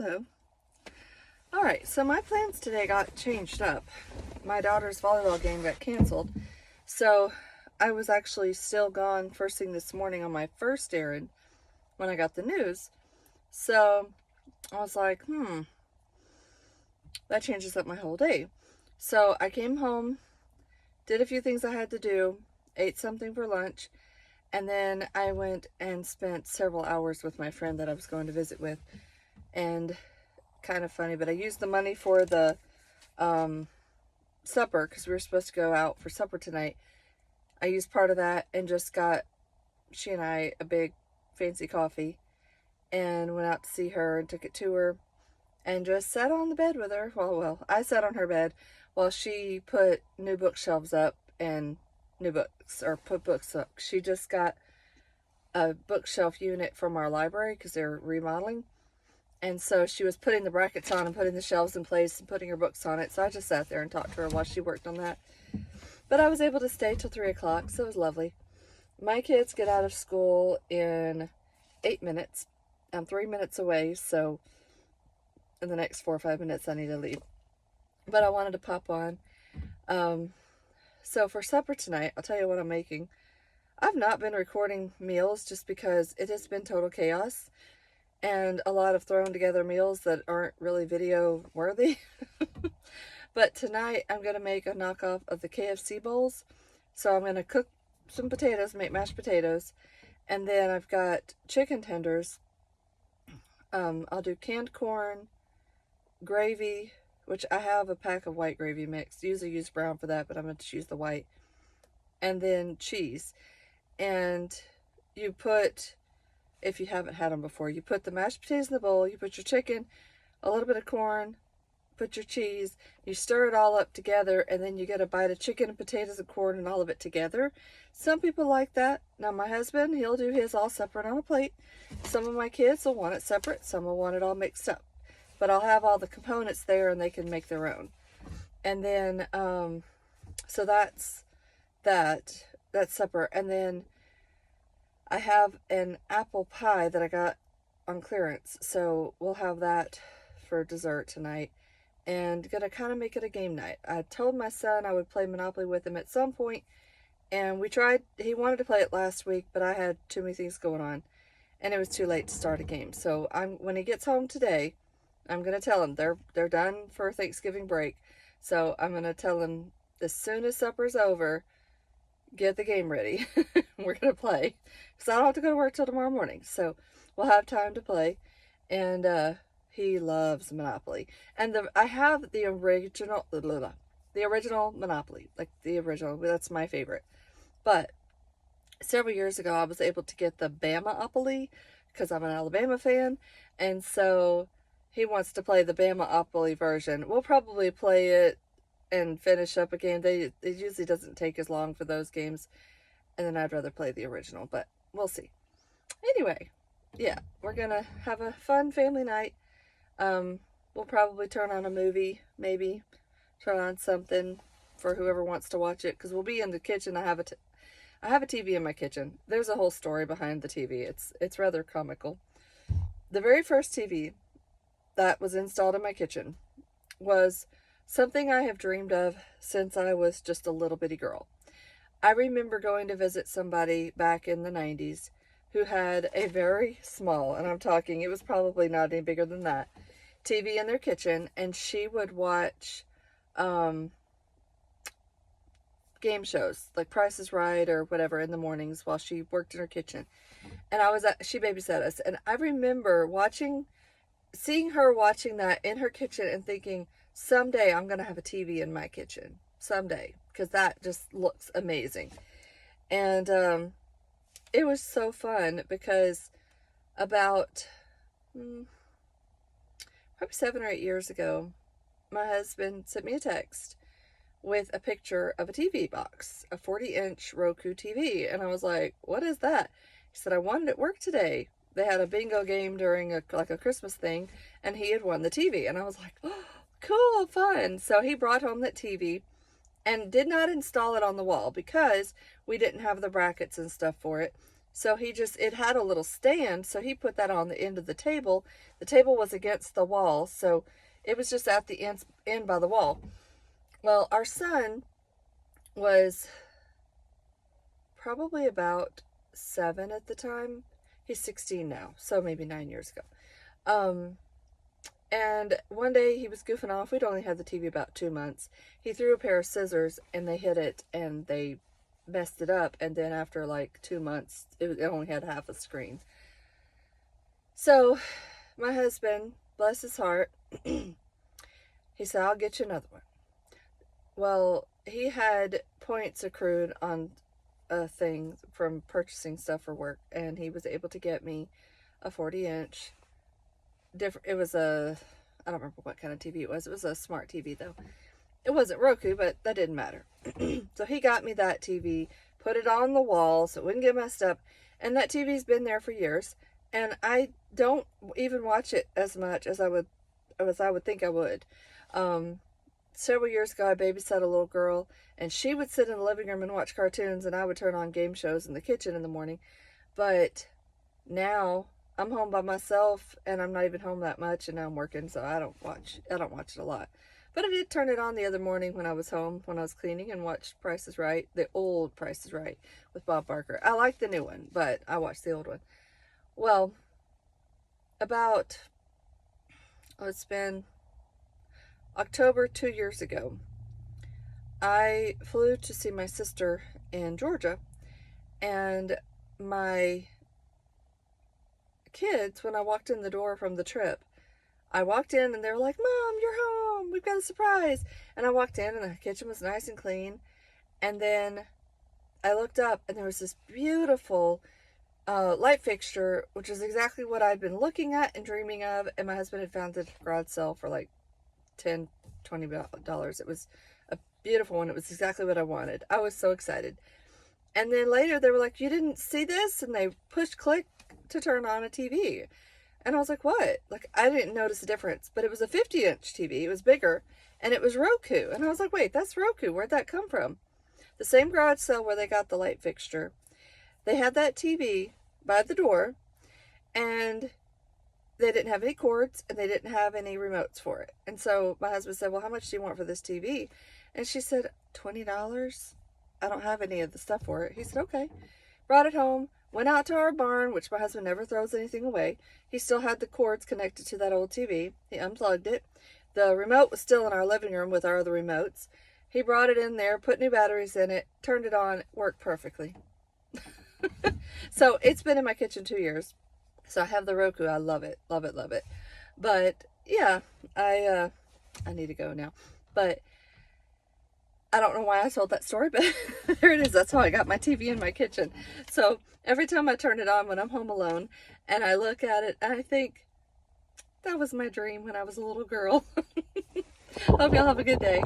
Hello. Alright, so my plans today got changed up. My daughter's volleyball game got canceled. So I was actually still gone first thing this morning on my first errand when I got the news. So I was like, that changes up my whole day. So I came home, did a few things I had to do, ate something for lunch, and then I went and spent several hours with my friend that I was going to visit with. And kind of funny, but I used the money for the supper because we were supposed to go out for supper tonight. I used part of that and just got she and I a big fancy coffee and went out to see her and took it to her and just sat on the bed with her. Well, I sat on her bed while she put new bookshelves up and new books, or put books up. She just got a bookshelf unit from our library because they're remodeling. And so she was putting the brackets on and putting the shelves in place and putting her books on it. So I just sat there and talked to her while she worked on that. But I was able to stay till 3 o'clock, so it was lovely. My kids get out of school in 8 minutes. I'm 3 minutes away, so in the next 4 or 5 minutes I need to leave. But I wanted to pop on. So for supper tonight, I'll tell you what I'm making. I've not been recording meals just because it has been total chaos. And a lot of thrown together meals that aren't really video worthy. But tonight I'm going to make a knockoff of the KFC bowls. So I'm going to cook some potatoes, make mashed potatoes. And then I've got chicken tenders. I'll do canned corn, gravy, which I have a pack of white gravy mix. Usually use brown for that, but I'm going to use the white. And then cheese. And you put, if you haven't had them before, you put the mashed potatoes in the bowl, you put your chicken, a little bit of corn, put your cheese, you stir it all up together, and then you get a bite of chicken and potatoes and corn and all of it together. Some people like that. Now my husband, he'll do his all separate on a plate. Some of my kids will want it separate, some will want it all mixed up. But I'll have all the components there and they can make their own. And then, so that's supper. And then I have an apple pie that I got on clearance, so we'll have that for dessert tonight. And gonna kind of make it a game night. I told my son I would play Monopoly with him at some point, and we tried. He wanted to play it last week, but I had too many things going on, and it was too late to start a game. So when he gets home today, I'm gonna tell him they're done for Thanksgiving break. So I'm gonna tell him as soon as supper's over, get the game ready. We're gonna play because I don't have to go to work till tomorrow morning, so we'll have time to play. And he loves Monopoly, and I have the original Monopoly, like the original. That's my favorite. But several years ago, I was able to get the Bama-opoly because I'm an Alabama fan, and so he wants to play the Bama-opoly version. We'll probably play it and finish up a game. It usually doesn't take as long for those games, and then I'd rather play the original, but we'll see. Anyway, yeah, we're gonna have a fun family night. We'll probably turn on a movie, maybe turn on something for whoever wants to watch it, because we'll be in the kitchen. I have a TV in my kitchen. There's a whole story behind the TV. It's rather comical. The very first TV that was installed in my kitchen was something I have dreamed of since I was just a little bitty girl. I remember going to visit somebody back in the 90s who had a very small, and I'm talking, it was probably not any bigger than that, TV in their kitchen, and she would watch game shows like Price is Right or whatever in the mornings while she worked in her kitchen. And she babysat us, and I remember seeing her watching that in her kitchen and thinking, someday I'm going to have a TV in my kitchen. Someday. Because that just looks amazing. And it was so fun because about probably 7 or 8 years ago, my husband sent me a text with a picture of a TV box, a 40-inch Roku TV. And I was like, what is that? He said, I won it at work today. They had a bingo game during a Christmas thing, and he had won the TV. And I was like, oh, cool, fun. So he brought home that TV and did not install it on the wall because we didn't have the brackets and stuff for it. So it had a little stand, so he put that on the end of the table. The table was against the wall, so it was just at the end by the wall. Well, our son was probably about 7 at the time. He's 16 now, so maybe 9 years ago. And one day he was goofing off. We'd only had the TV about 2 months. He threw a pair of scissors and they hit it and they messed it up. And then after like 2 months, it only had half a screen. So my husband, bless his heart, he said, I'll get you another one. Well, he had points accrued on a thing from purchasing stuff for work, and he was able to get me a 40-inch. It was I don't remember what kind of TV it was. It was a smart TV though. It wasn't Roku, but that didn't matter. So he got me that TV, put it on the wall so it wouldn't get messed up, and that TV's been there for years, and I don't even watch it as much as I would think I would. Several years ago, I babysat a little girl, and she would sit in the living room and watch cartoons, and I would turn on game shows in the kitchen in the morning. But now I'm home by myself, and I'm not even home that much, and now I'm working, so I don't watch it a lot. But I did turn it on the other morning when I was home, when I was cleaning, and watched Price is Right, the old Price is Right with Bob Barker. I like the new one, but I watched the old one. Well, it's been October 2 years ago, I flew to see my sister in Georgia, and my kids, when I walked in the door from the trip, I walked in and they were like, Mom, you're home, we've got a surprise. And I walked in and the kitchen was nice and clean, and then I looked up and there was this beautiful light fixture, which is exactly what I'd been looking at and dreaming of, and my husband had found it at a garage sale for like $10, $20. It was a beautiful one. It was exactly what I wanted. I was so excited. And then later they were like, you didn't see this? And they pushed click to turn on a TV. And I was like, what? Like, I didn't notice the difference, but it was a 50-inch TV. It was bigger, and it was Roku. And I was like, wait, that's Roku. Where'd that come from? The same garage sale where they got the light fixture. They had that TV by the door, and they didn't have any cords, and they didn't have any remotes for it. And so my husband said, well, how much do you want for this TV? And she said, $20. I don't have any of the stuff for it. He said, okay. Brought it home, went out to our barn, which my husband never throws anything away. He still had the cords connected to that old TV. He unplugged it. The remote was still in our living room with our other remotes. He brought it in there, put new batteries in it, turned it on, worked perfectly. So it's been in my kitchen 2 years. So I have the Roku. I love it, love it, love it. But yeah, I need to go now. But I don't know why I told that story, but there it is. That's how I got my TV in my kitchen. So every time I turn it on when I'm home alone and I look at it, I think that was my dream when I was a little girl. Hope y'all have a good day.